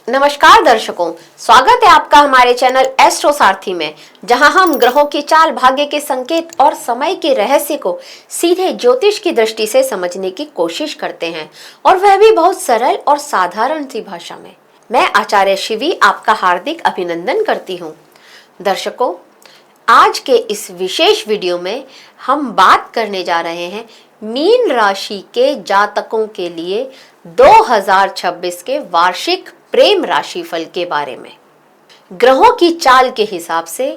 नमस्कार दर्शकों, स्वागत है आपका हमारे चैनल एस्ट्रो सारथी में, जहां हम ग्रहों की चाल, भाग्य के संकेत और समय के रहस्य को सीधे ज्योतिष की दृष्टि से समझने की कोशिश करते हैं, और वह भी बहुत सरल और साधारण सी भाषा में। मैं आचार्य शिवी आपका हार्दिक अभिनंदन करती हूँ। दर्शकों, आज के इस विशेष वीडियो में हम बात करने जा रहे हैं मीन राशि के जातकों के लिए 2026 के वार्षिक प्रेम राशिफल के बारे में। ग्रहों की चाल के हिसाब से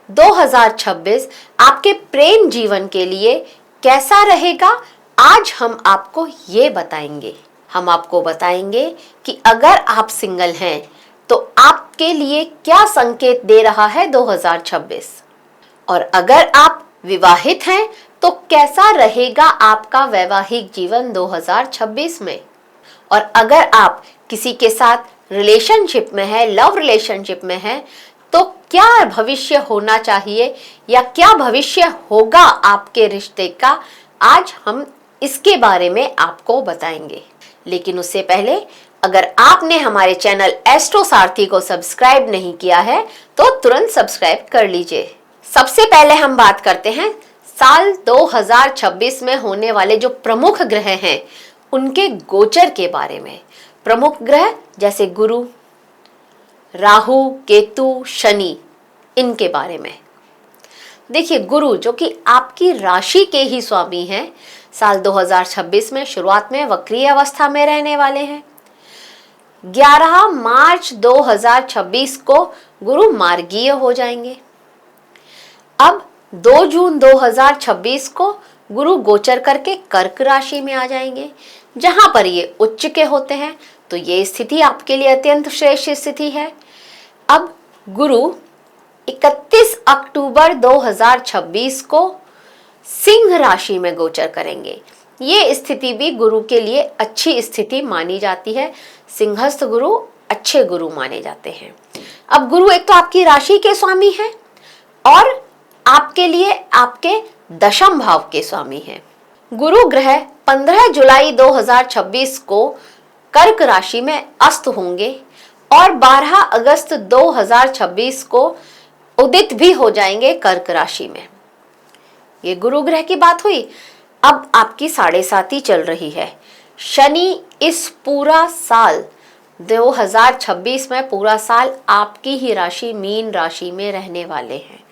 2026 आपके प्रेम जीवन के लिए कैसा रहेगा, आज हम आपको ये बताएंगे। हम आपको बताएंगे कि अगर आप सिंगल हैं तो आपके लिए क्या संकेत दे रहा है 2026, और अगर आप विवाहित हैं तो कैसा रहेगा आपका वैवाहिक जीवन 2026 में, और अगर आप किसी के साथ रिलेशनशिप में है, लव रिलेशनशिप में है, तो क्या भविष्य होना चाहिए या क्या भविष्य होगा आपके रिश्ते का, आज हम इसके बारे में आपको बताएंगे। लेकिन उससे पहले अगर आपने हमारे चैनल एस्ट्रो सारथी को सब्सक्राइब नहीं किया है तो तुरंत सब्सक्राइब कर लीजिए। सबसे पहले हम बात करते हैं साल 2026 में होने वाले जो प्रमुख ग्रह हैं उनके गोचर के बारे में। प्रमुख ग्रह जैसे गुरु, राहु, केतु, शनि, इनके बारे में। देखिए, गुरु जो कि आपकी राशि के ही स्वामी हैं, साल 2026 में शुरुआत में वक्रीय अवस्था में रहने वाले हैं। 11 मार्च 2026 को गुरु मार्गीय हो जाएंगे। अब 2 जून 2026 को गुरु गोचर करके कर्क राशि में आ जाएंगे, जहां पर ये उच्च के होते हैं, तो ये स्थिति आपके लिए अत्यंत श्रेष्ठ स्थिति है। अब गुरु 31 अक्टूबर 2026 को सिंह राशि में गोचर करेंगे। ये स्थिति भी गुरु के लिए अच्छी स्थिति मानी जाती है। सिंहस्थ गुरु अच्छे गुरु माने जाते हैं। अब गुरु एक तो आपकी राशि के स्वामी है और आपके लिए आपके दशम भाव के स्वामी हैं। गुरु ग्रह 15 जुलाई 2026 को कर्क राशि में अस्त होंगे और 12 अगस्त 2026 को उदित भी हो जाएंगे कर्क राशि में। ये गुरु ग्रह की बात हुई। अब आपकी 7.5 चल रही है। शनि इस पूरा साल 2026 में पूरा साल आपकी ही राशि मीन राशि में रहने वाले हैं,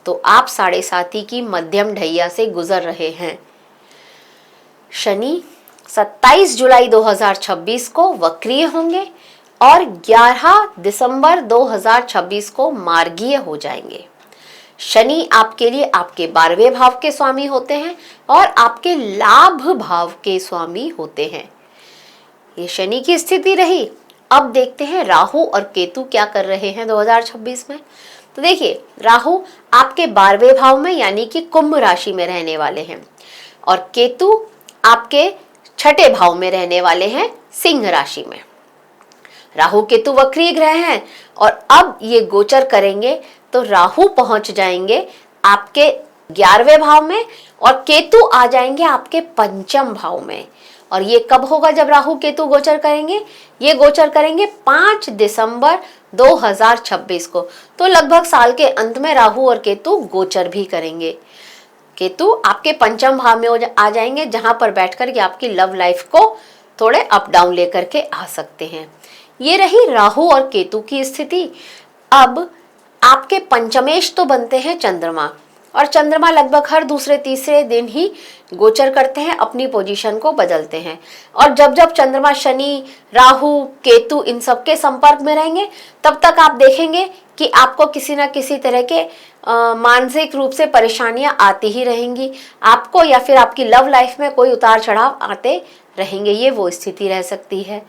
तो आप 7.5 की मध्यम ढैया से गुजर रहे हैं। शनि 27 जुलाई 2026 को वक्रीय होंगे और 11 दिसंबर 2026 को मार्गीय हो जाएंगे। शनि आपके लिए आपके 12वें भाव के स्वामी होते हैं और आपके लाभ भाव के स्वामी होते हैं। ये शनि की स्थिति रही। अब देखते हैं राहु और केतु क्या कर रहे हैं 2026 में। तो देखिए, राहु आपके 12वें भाव में यानी कि कुंभ राशि में रहने वाले हैं और केतु आपके 6ठे भाव में रहने वाले हैं सिंह राशि में। राहु केतु वक्रीय ग्रह हैं और अब ये गोचर करेंगे तो राहु पहुंच जाएंगे आपके 11वें भाव में और केतु आ जाएंगे आपके 5म भाव में। और ये कब होगा जब राहु केतु गोचर करेंगे? ये गोचर करेंगे 5 दिसंबर 2026 को। तो लगभग साल के अंत में राहु और केतु गोचर भी करेंगे। केतु आपके 5म भाव में आ जाएंगे, जहां पर बैठकर के आपकी लव लाइफ को थोड़े अप डाउन लेकर के आ सकते हैं। ये रही राहु और केतु की स्थिति। अब आपके पंचमेश तो बनते हैं चंद्रमा, और चंद्रमा लगभग हर दूसरे तीसरे दिन ही गोचर करते हैं, अपनी पोजीशन को बदलते हैं। और जब जब चंद्रमा शनि, राहु, केतु इन सब के संपर्क में रहेंगे, तब तक आप देखेंगे कि आपको किसी ना किसी तरह के मानसिक रूप से परेशानियां आती ही रहेंगी आपको, या फिर आपकी लव लाइफ में कोई उतार चढ़ाव आते रहेंगे। ये वो स्थिति रह सकती है।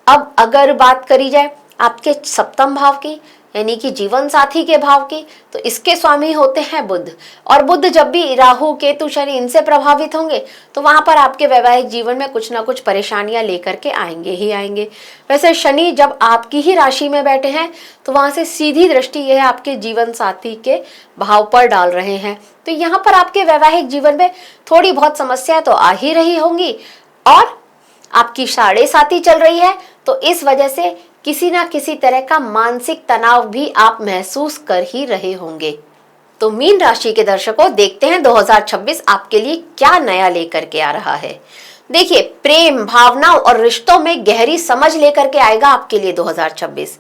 अब अगर बात करी जाए आपके 7म भाव की यानी कि जीवन साथी के भाव की, तो इसके स्वामी होते हैं बुध। और बुध जब भी राहु केतु शनि इनसे प्रभावित होंगे तो वहां पर आपके वैवाहिक जीवन में कुछ ना कुछ परेशानियां लेकर के आएंगे ही आएंगे। वैसे शनि जब आपकी ही राशि में बैठे हैं तो वहां से सीधी दृष्टि यह आपके जीवन साथी के भाव पर डाल रहे हैं, तो यहाँ पर आपके वैवाहिक जीवन में थोड़ी बहुत समस्या तो आ ही रही होंगी। और आपकी 7.5 चल रही है, तो इस वजह से किसी ना किसी तरह का मानसिक तनाव भी आप महसूस कर ही रहे होंगे। तो मीन राशि के दर्शकों, देखते हैं 2026 आपके लिए क्या नया लेकर के आ रहा है। देखिए, प्रेम, भावनाओं और रिश्तों में गहरी समझ लेकर के आएगा आपके लिए 2026।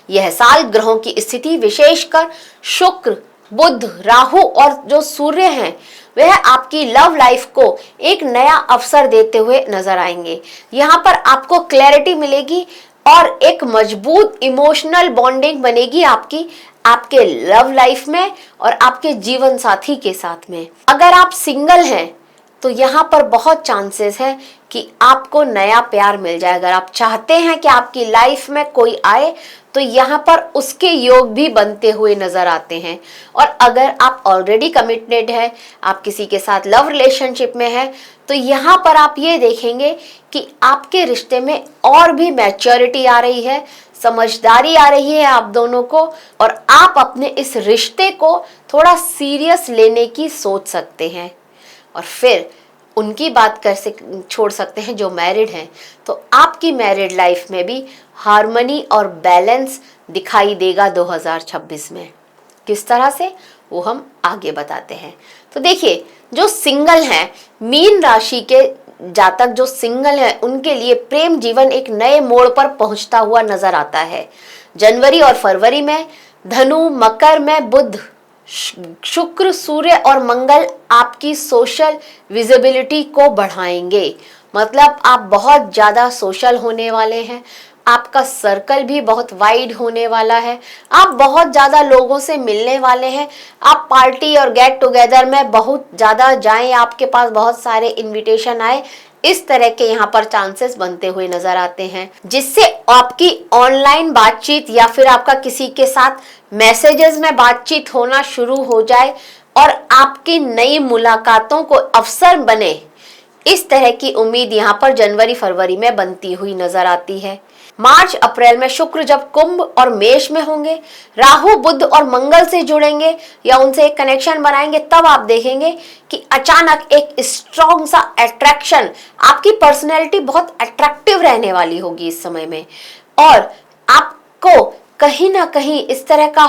यह साल ग्रहों की स्थिति, विशेषकर शुक्र, बुध, राहु और जो सूर्य हैं, वह आपकी लव लाइफ को एक नया अवसर देते हुए नजर आएंगे। यहाँ पर आपको क्लैरिटी मिलेगी और एक मजबूत इमोशनल बॉन्डिंग बनेगी आपके लव लाइफ में और आपके जीवन साथी के साथ में। अगर आप सिंगल हैं तो यहाँ पर बहुत चांसेस है कि आपको नया प्यार मिल जाए। अगर आप चाहते हैं कि आपकी लाइफ में कोई आए तो यहाँ पर उसके योग भी बनते हुए नजर आते हैं। और अगर आप ऑलरेडी कमिटेड है, आप किसी के साथ लव रिलेशनशिप में है, तो यहाँ पर आप ये देखेंगे कि आपके रिश्ते में और भी मैच्योरिटी आ रही है, समझदारी आ रही है आप दोनों को, और आप अपने इस रिश्ते को थोड़ा सीरियस लेने की सोच सकते हैं। और फिर उनकी बात छोड़ सकते हैं जो मैरिड हैं, तो आपकी मैरिड लाइफ में भी हार्मनी और बैलेंस दिखाई देगा 2026 में। किस तरह से, वो हम आगे बताते हैं। तो देखिए, जो सिंगल हैं, मीन राशि के जातक जो सिंगल हैं, उनके लिए प्रेम जीवन एक नए मोड़ पर पहुंचता हुआ नजर आता है। जनवरी और फरवरी में धनु, मकर में बुध, शुक्र, सूर्य और मंगल आपकी सोशल विजिबिलिटी को बढ़ाएंगे। मतलब आप बहुत ज्यादा सोशल होने वाले हैं, आपका सर्कल भी बहुत वाइड होने वाला है, आप बहुत ज्यादा लोगों से मिलने वाले हैं, आप पार्टी और गेट टुगेदर में बहुत ज्यादा जाएं, आपके पास बहुत सारे इनविटेशन आए, इस तरह के यहाँ पर चांसेस बनते हुए नजर आते हैं, जिससे आपकी ऑनलाइन बातचीत या फिर आपका किसी के साथ मैसेजेस में बातचीत होना शुरू हो जाए और आपकी नई मुलाकातों को अवसर बने। इस तरह की उम्मीद यहाँ पर जनवरी फरवरी में बनती हुई नजर आती है। मार्च अप्रैल में शुक्र जब कुंभ और मेष में होंगे, राहु, बुध और मंगल से जुड़ेंगे या उनसे एक कनेक्शन बनाएंगे, तब आप देखेंगे कि अचानक एक स्ट्रॉन्ग सा अट्रैक्शन, आपकी पर्सनैलिटी बहुत अट्रैक्टिव रहने वाली होगी इस समय में, और आपको कहीं ना कहीं इस तरह का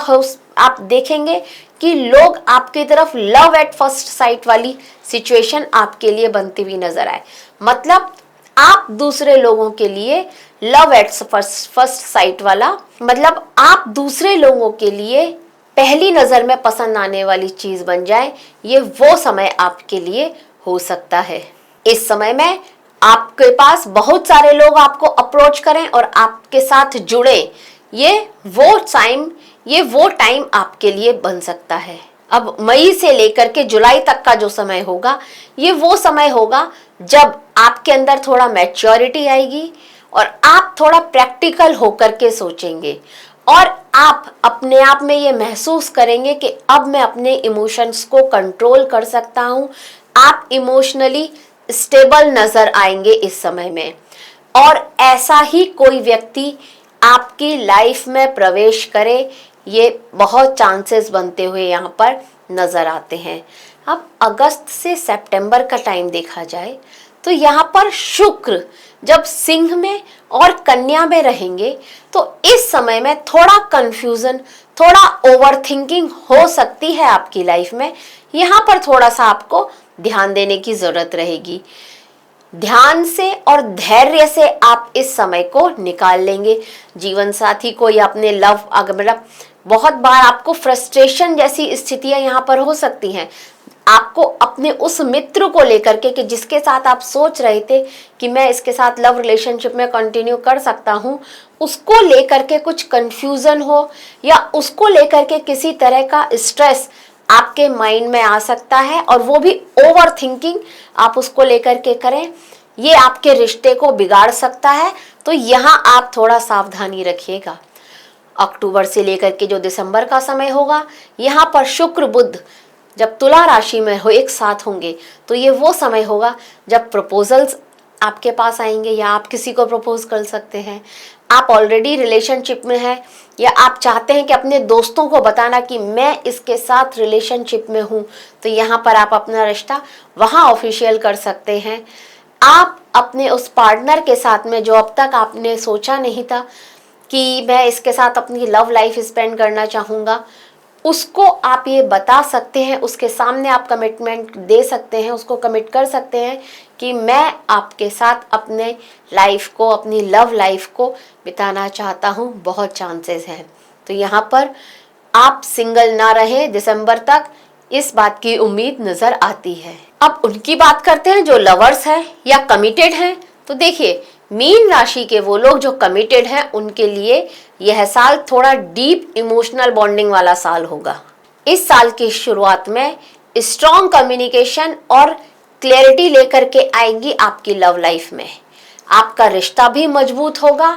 आप देखेंगे कि लोग आपकी तरफ लव एट फर्स्ट साइट वाली सिचुएशन आपके लिए बनती हुई नजर आए। मतलब आप दूसरे लोगों के लिए लव एट फर्स्ट साइट वाला, मतलब आप दूसरे लोगों के लिए पहली नजर में पसंद आने वाली चीज बन जाए, ये वो समय आपके लिए हो सकता है। इस समय में आपके पास बहुत सारे लोग आपको अप्रोच करें और आपके साथ जुड़े, ये वो टाइम आपके लिए बन सकता है। अब मई से लेकर के जुलाई तक का जो समय होगा, ये वो समय होगा जब आपके अंदर थोड़ा मैच्योरिटी आएगी और आप थोड़ा प्रैक्टिकल होकर के सोचेंगे और आप अपने आप में ये महसूस करेंगे कि अब मैं अपने इमोशंस को कंट्रोल कर सकता हूँ। आप इमोशनली स्टेबल नजर आएंगे इस समय में, और ऐसा ही कोई व्यक्ति आपकी लाइफ में प्रवेश करे, ये बहुत चांसेस बनते हुए यहाँ पर नजर आते हैं। अब अगस्त से सितंबर का टाइम देखा जाए तो यहाँ पर शुक्र जब सिंह में और कन्या में रहेंगे, तो इस समय में थोड़ा कंफ्यूजन, थोड़ा ओवरथिंकिंग हो सकती है आपकी लाइफ में। यहाँ पर थोड़ा सा आपको ध्यान देने की जरूरत रहेगी। ध्यान से और धैर्य से आप इस समय को निकाल लेंगे। जीवन साथी को या अपने मतलब बहुत बार आपको फ्रस्ट्रेशन जैसी स्थितियां यहाँ पर हो सकती हैं। आपको अपने उस मित्र को लेकर के कि जिसके साथ आप सोच रहे थे कि मैं इसके साथ लव रिलेशनशिप में कंटिन्यू कर सकता हूँ, उसको लेकर के कुछ कंफ्यूजन हो या उसको लेकर के किसी तरह का स्ट्रेस आपके माइंड में आ सकता है, और वो भी ओवर थिंकिंग आप उसको लेकर के करें, ये आपके रिश्ते को बिगाड़ सकता है। तो यहाँ आप थोड़ा सावधानी रखिएगा। अक्टूबर से लेकर के जो दिसंबर का समय होगा, यहाँ पर शुक्र बुध जब तुला राशि में हो एक साथ होंगे, तो ये वो समय होगा जब प्रपोजल्स आपके पास आएंगे या आप किसी को प्रपोज कर सकते हैं। आप ऑलरेडी रिलेशनशिप में हैं या आप चाहते हैं कि अपने दोस्तों को बताना कि मैं इसके साथ रिलेशनशिप में हूँ, तो यहाँ पर आप अपना रिश्ता वहाँ ऑफिशियल कर सकते हैं। आप अपने उस पार्टनर के साथ में जो अब तक आपने सोचा नहीं था, कि मैं इसके साथ अपनी लव लाइफ स्पेंड करना चाहूँगा, उसको आप ये बता सकते हैं, उसके सामने आप कमिटमेंट दे सकते हैं, उसको कमिट कर सकते हैं कि मैं आपके साथ अपने लाइफ को, अपनी लव लाइफ को बिताना चाहता हूँ, बहुत चांसेस हैं। तो यहाँ पर आप सिंगल ना रहे दिसंबर तक, इस बात की उम्मीद नजर आती है। अब उनकी बात करते हैं जो लवर्स हैं या कमिटेड हैं। तो देखिए, मीन राशि के वो लोग जो कमिटेड हैं, उनके लिए यह साल थोड़ा डीप इमोशनल बॉन्डिंग वाला साल होगा। इस साल की शुरुआत में स्ट्रॉन्ग कम्युनिकेशन और क्लैरिटी लेकर के आएंगी आपकी लव लाइफ में। आपका रिश्ता भी मजबूत होगा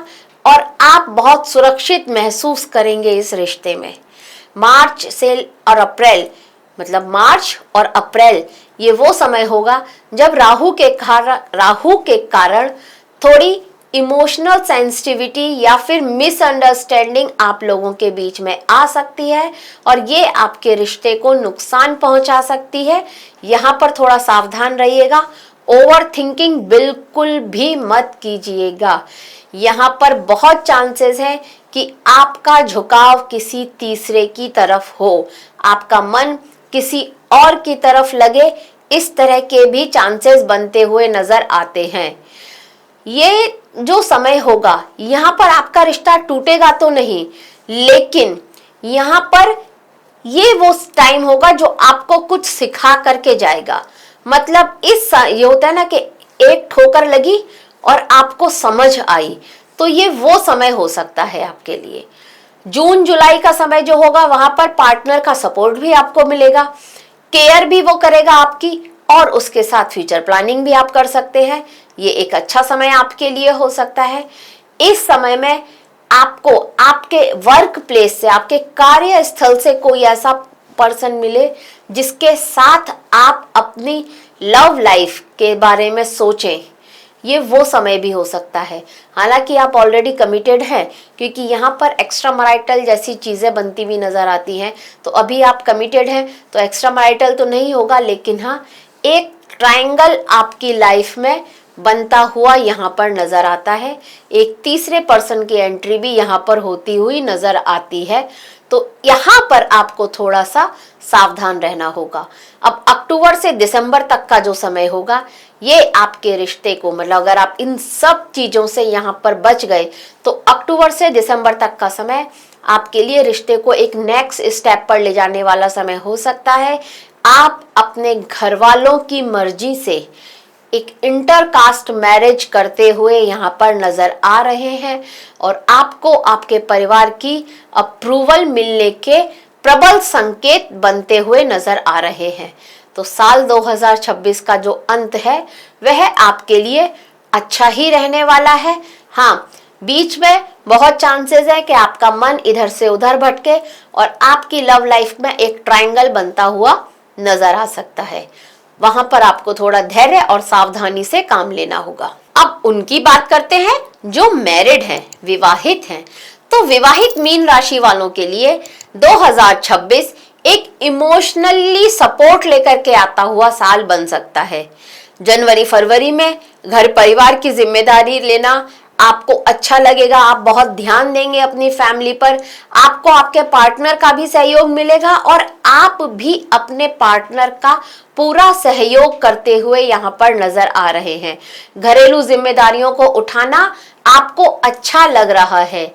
और आप बहुत सुरक्षित महसूस करेंगे इस रिश्ते में। मार्च से और अप्रैल, मतलब मार्च और अप्रैल, ये वो समय होगा जब राहु के कारण थोड़ी इमोशनल सेंसिटिविटी या फिर मिसअंडरस्टैंडिंग आप लोगों के बीच में आ सकती है और ये आपके रिश्ते को नुकसान पहुंचा सकती है। यहाँ पर थोड़ा सावधान रहिएगा। ओवर थिंकिंग बिल्कुल भी मत कीजिएगा। यहाँ पर बहुत चांसेस है कि आपका झुकाव किसी तीसरे की तरफ हो, आपका मन किसी और की तरफ लगे, इस तरह के भी चांसेस बनते हुए नजर आते हैं। ये जो समय होगा, यहाँ पर आपका रिश्ता टूटेगा तो नहीं, लेकिन यहाँ पर ये वो टाइम होगा जो आपको कुछ सिखा करके जाएगा। मतलब ये होता है ना कि एक ठोकर लगी और आपको समझ आई, तो ये वो समय हो सकता है आपके लिए। जून जुलाई का समय जो होगा, वहां पर पार्टनर का सपोर्ट भी आपको मिलेगा, केयर भी वो करेगा आपकी, और उसके साथ फ्यूचर प्लानिंग भी आप कर सकते हैं। ये एक अच्छा समय आपके लिए हो सकता है। इस समय में आपको आपके वर्क प्लेस से, आपके कार्यस्थल से कोई ऐसा पर्सन मिले जिसके साथ आप अपनी लव लाइफ के बारे में सोचें। ये वो समय भी हो सकता है। हालांकि आप ऑलरेडी कमिटेड हैं, क्योंकि यहाँ पर एक्स्ट्रा मैरिटल जैसी चीज़ें बनती हुई नज़र आती हैं। तो अभी आप कमिटेड हैं तो एक्स्ट्रा मैरिटल तो नहीं होगा, लेकिन हाँ, एक ट्रायंगल आपकी लाइफ में बनता हुआ यहाँ पर नजर आता है। एक तीसरे पर्सन की एंट्री भी यहाँ पर होती हुई नजर आती है। तो यहाँ पर आपको थोड़ा सा सावधान रहना होगा। अब अक्टूबर से दिसंबर तक का जो समय होगा, ये आपके रिश्ते को, मतलब अगर आप इन सब चीजों से यहाँ पर बच गए, तो अक्टूबर से दिसंबर तक का समय आपके लिए रिश्ते को एक नेक्स्ट स्टेप पर ले जाने वाला समय हो सकता है। आप अपने घर वालों की मर्जी से एक इंटरकास्ट मैरिज करते हुए यहाँ पर नजर आ रहे हैं और आपको आपके परिवार की अप्रूवल मिलने के प्रबल संकेत बनते हुए नजर आ रहे हैं। तो साल 2026 का जो अंत है, वह आपके लिए अच्छा ही रहने वाला है। हाँ, बीच में बहुत चांसेस है कि आपका मन इधर से उधर भटके और आपकी लव लाइफ में एक ट्रायंगल बनता हुआ नजर आ सकता है। वहां पर आपको थोड़ा धैर्य और सावधानी से काम लेना होगा। अब उनकी बात करते हैं जो मैरिड हैं, विवाहित हैं। तो विवाहित मीन राशि वालों के लिए 2026 एक इमोशनली सपोर्ट लेकर के आता हुआ साल बन सकता है। जनवरी फरवरी में घर परिवार की जिम्मेदारी लेना आपको अच्छा लगेगा। आप बहुत ध्यान देंगे अपनी फैमिली पर। आपको आपके पार्टनर का भी सहयोग मिलेगा और आप भी अपने पार्टनर का पूरा सहयोग करते हुए यहाँ पर नजर आ रहे हैं। घरेलू जिम्मेदारियों को उठाना आपको अच्छा लग रहा है।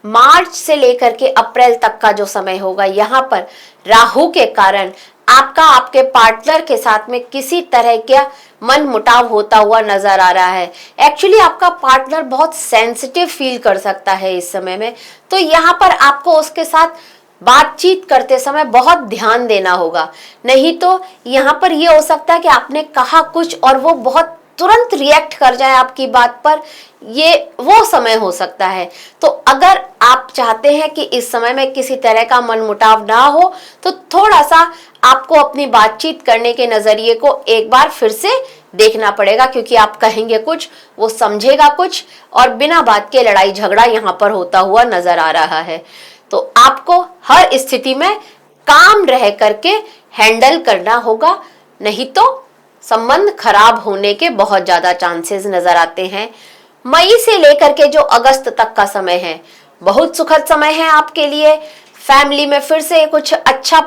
मार्च से लेकर के अप्रैल तक का जो समय होगा, यहाँ पर राहु के कारण आपका आपके पार्टनर के साथ में किसी तरह का मन मुटाव होता हुआ नजर आ रहा है। एक्चुअली आपका पार्टनर बहुत सेंसिटिव फील कर सकता है इस समय में, तो यहाँ पर आपको उसके साथ बातचीत करते समय बहुत ध्यान देना होगा। नहीं तो यहाँ पर ये हो सकता है कि आपने कहा कुछ और वो बहुत तुरंत रिएक्ट कर जाए आपकी बात पर, ये वो समय हो सकता है। तो अगर आप चाहते हैं कि इस समय में किसी तरह का मनमुटाव ना हो, तो थोड़ा सा आपको अपनी बातचीत करने के नजरिए को एक बार फिर से देखना पड़ेगा, क्योंकि आप कहेंगे कुछ, वो समझेगा कुछ, और बिना बात के लड़ाई झगड़ा यहाँ पर होता हुआ नजर आ रहा है। तो आपको हर स्थिति में काम रह करके हैंडल करना होगा, नहीं तो संबंध खराब होने के बहुत ज्यादा चांसेस नजर आते हैं। मई से लेकर के जो अगस्त तक का समय है, बहुत सुखद समय है आपके लिए। फैमिली में फिर से कुछ अच्छा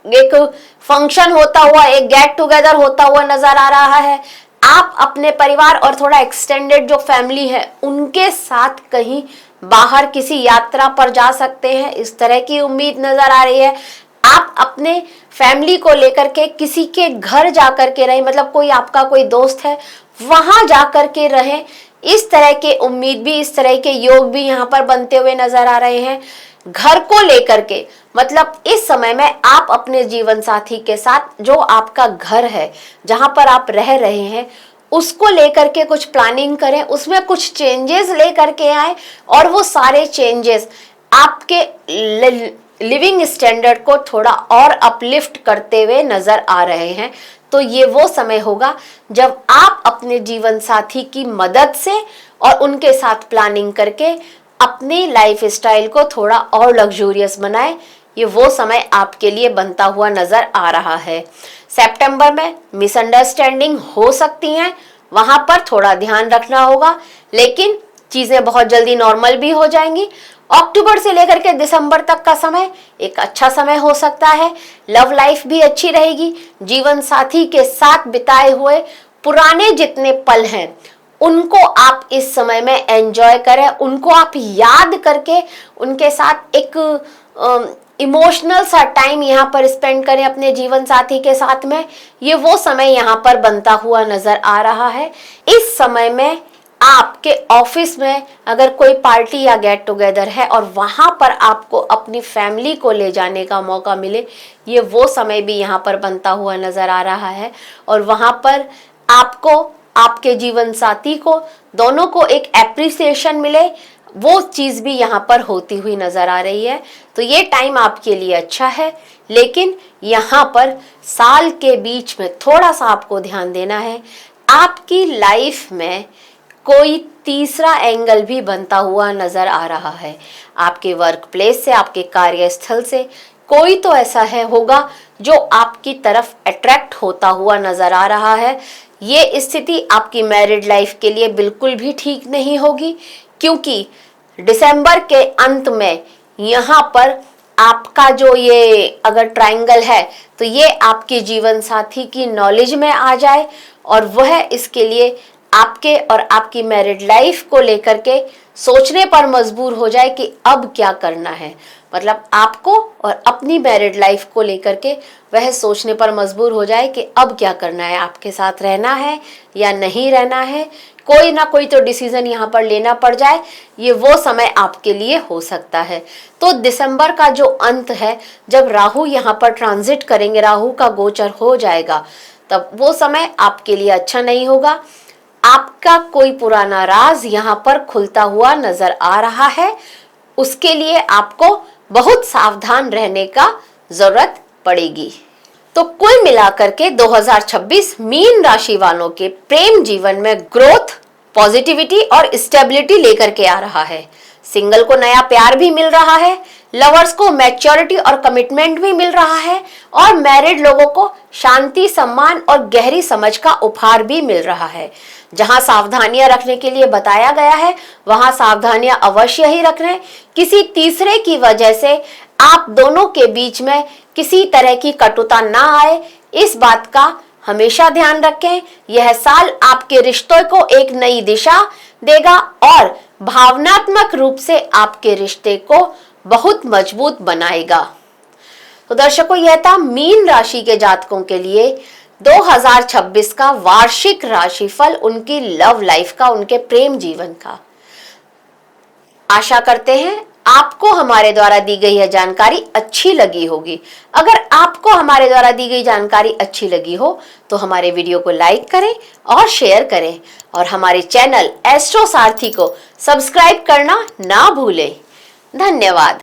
एक फंक्शन होता हुआ, एक गेट टुगेदर होता हुआ नजर आ रहा है। आप अपने परिवार और थोड़ा एक्सटेंडेड जो फैमिली है उनके साथ कहीं बाहर किसी यात्रा पर जा सकते हैं, इस तरह की उम्मीद नजर आ रही है। आप अपने फैमिली को लेकर के किसी के घर जाकर के रहें, मतलब कोई आपका कोई दोस्त है वहां जाकर के रहें, इस तरह के उम्मीद भी, इस तरह के योग भी यहाँ पर बनते हुए नजर आ रहे हैं। घर को लेकर के, मतलब इस समय में आप अपने जीवन साथी के साथ जो आपका घर है जहां पर आप रह रहे हैं उसको लेकर के कुछ प्लानिंग करें, उसमें कुछ चेंजेस लेकर के आए और वो सारे चेंजेस आपके लिविंग स्टैंडर्ड को थोड़ा और अपलिफ्ट करते हुए नजर आ रहे हैं। तो ये वो समय होगा जब आप अपने जीवन साथी की मदद से और उनके साथ प्लानिंग करके अपनी लाइफ स्टाइल को थोड़ा और लग्जूरियस बनाएं। ये वो समय आपके लिए बनता हुआ नजर आ रहा है। सितंबर में मिसअंडरस्टैंडिंग हो सकती हैं, वहां पर थोड़ा ध्यान रखना होगा, लेकिन चीजें बहुत जल्दी नॉर्मल भी हो जाएंगी। अक्टूबर से लेकर के दिसंबर तक का समय एक अच्छा समय हो सकता है। लव लाइफ भी अच्छी रहेगी। जीवन साथी के साथ बिताए हुए पुराने जितने पल हैं उनको आप इस समय में एंजॉय करें, उनको आप याद करके उनके साथ एक इमोशनल सा टाइम यहाँ पर स्पेंड करें अपने जीवन साथी के साथ में। ये वो समय यहाँ पर बनता हुआ नजर आ रहा है। इस समय में आपके ऑफिस में अगर कोई पार्टी या गेट टुगेदर है और वहां पर आपको अपनी फैमिली को ले जाने का मौका मिले, ये वो समय भी यहाँ पर बनता हुआ नजर आ रहा है। और वहां पर आपको, आपके जीवन साथी को, दोनों को एक एप्रिसिएशन मिले, वो चीज भी यहाँ पर होती हुई नजर आ रही है। तो ये टाइम आपके लिए अच्छा है, लेकिन यहाँ पर साल के बीच में थोड़ा सा आपको ध्यान देना है। आपकी लाइफ में कोई तीसरा एंगल भी बनता हुआ नजर आ रहा है। आपके वर्क प्लेस से, आपके कार्यस्थल से कोई तो ऐसा है होगा जो आपकी तरफ अट्रैक्ट होता हुआ नजर आ रहा है। ये स्थिति आपकी मैरिड लाइफ के लिए बिल्कुल भी ठीक नहीं होगी, क्योंकि दिसंबर के अंत में यहाँ पर आपका जो ये अगर ट्रायंगल है तो ये आपके जीवन साथी की नॉलेज में आ जाए और वह इसके लिए आपके और आपकी मैरिड लाइफ को लेकर के सोचने पर मजबूर हो जाए कि अब क्या करना है। मतलब आपको और अपनी मैरिड लाइफ को लेकर के वह सोचने पर मजबूर हो जाए कि अब क्या करना है, आपके साथ रहना है या नहीं रहना है। कोई ना कोई तो डिसीजन यहाँ पर लेना पड़ जाए। ये वो समय आपके लिए हो सकता है। तो दिसंबर का जो अंत है, जब राहु यहाँ पर ट्रांजिट करेंगे, राहु का गोचर हो जाएगा, तब वो समय आपके लिए अच्छा नहीं होगा। आपका कोई पुराना राज यहाँ पर खुलता हुआ नजर आ रहा है, उसके लिए आपको बहुत सावधान रहने का जरूरत पड़ेगी। तो कुल मिलाकर के 2026 मीन राशि वालों के प्रेम जीवन में ग्रोथ, पॉजिटिविटी और स्टेबिलिटी लेकर के आ रहा है। सिंगल को नया प्यार भी मिल रहा है, लवर्स को मैच्योरिटी और कमिटमेंट भी मिल रहा है, और मैरिड लोगों को शांति, सम्मान और गहरी समझ का उपहार भी मिल रहा है। जहां सावधानियां रखने के लिए बताया गया है वहां सावधानियां अवश्य ही रखें। किसी तीसरे की वजह से आप दोनों के बीच में किसी तरह की कटुता ना आए, इस बात का हमेशा ध्यान रखें। यह साल आपके रिश्तों को एक नई दिशा देगा और भावनात्मक रूप से आपके रिश्ते को बहुत मजबूत बनाएगा। तो दर्शकों, यह था मीन राशि के जातकों के लिए 2026 का वार्षिक राशिफल, उनकी लव लाइफ का, उनके प्रेम जीवन का। आशा करते हैं आपको हमारे द्वारा दी गई यह जानकारी अच्छी लगी होगी। अगर आपको हमारे द्वारा दी गई जानकारी अच्छी लगी हो तो हमारे वीडियो को लाइक करें और शेयर करें, और हमारे चैनल एस्ट्रो सारथी को सब्सक्राइब करना ना भूलें। धन्यवाद।